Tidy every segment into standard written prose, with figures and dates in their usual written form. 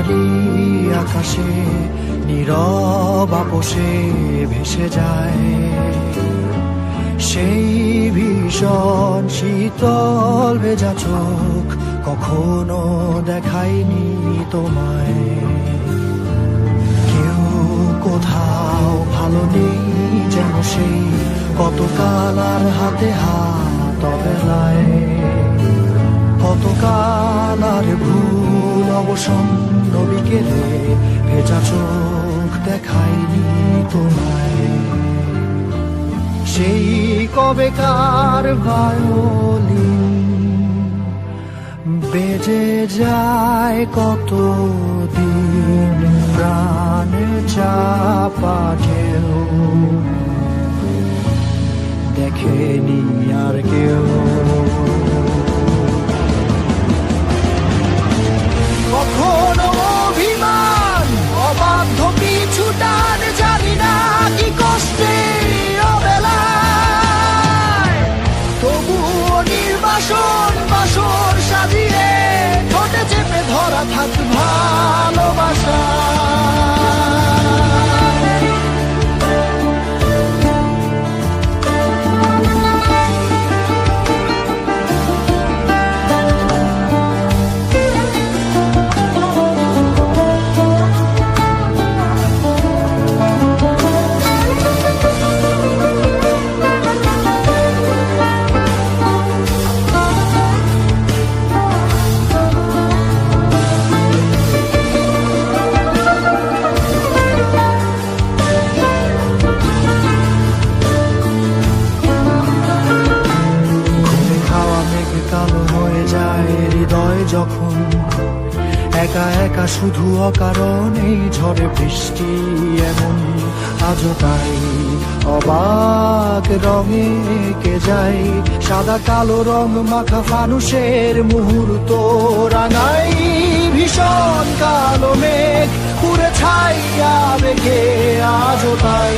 তোমারই আকাশে নীরব আপোষে ভেসে যায় সেই ভীষণ শীতল ভেজা চোখ কখনো দেখায়নি তোমায়। কেউ কোথাও ভালো নেই যেন সেই কতকাল আর হাতে হাত অবেলায়, কতকাল আর ভুল অবসন্ন বিকেলে ভেজা চোখ দেখায়নি তোমায়। সেই কবেকার ভায়োলিন বেজে যায় কত দিন প্রাণ চাপা ঢেউ দেখেনি আর কেউ। কখনো অভিমান অবাধ্য পিছু টান জানি না কি কষ্টে অবেলায়, তবুও নির্বাসন বাসর সাজিয়ে ঠোঁটে চেপে ধরা থাক ভালোবাসা। কালো হয়ে যায় হৃদয় যখন একা একা শুধু অকারণেই ঝড়ে বৃষ্টি এমন আজও তাই অবাক রঙে কে যায় সাদা কালো রং মাখা ফানুষের মুহূর্ত রাঙাই ভীষণ কালো মেঘ পুরে ছাইয়া বেগে আজও তাই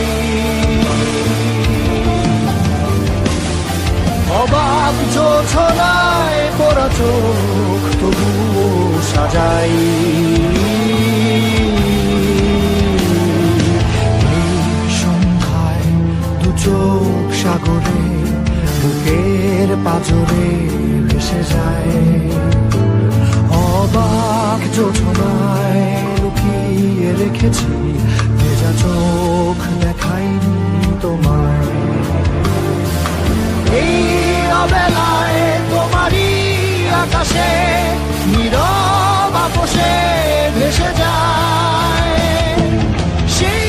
অবাক জোছনায় পোড়া চোখ তবুও সাজাই। এই সন্ধ্যায় দু চোখ সাগরে বুকের পাজরে ভেসে যায় অবাক জোছনায় লুকিয়ে রেখেছি ভেজা চোখ দেখাইনি তোমায়। এই অবেলায় তোমারই আকাশে নীরব আপোষে ভেসে যায় সেই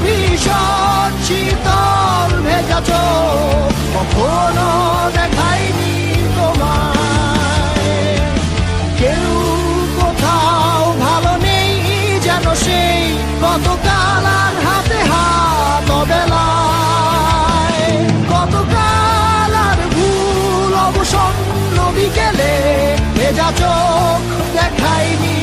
ভীষণ শীতল ভেজা চোখ কখনো দেখায়নি তোমায়। কেউ কোথাও ভালো নেই যেন সেই কতকাল আর হাতে হাত অবেলায়, কতকাল আর ভুল অবসন্ন বিকেলে ভেজা চোখ দেখায়নি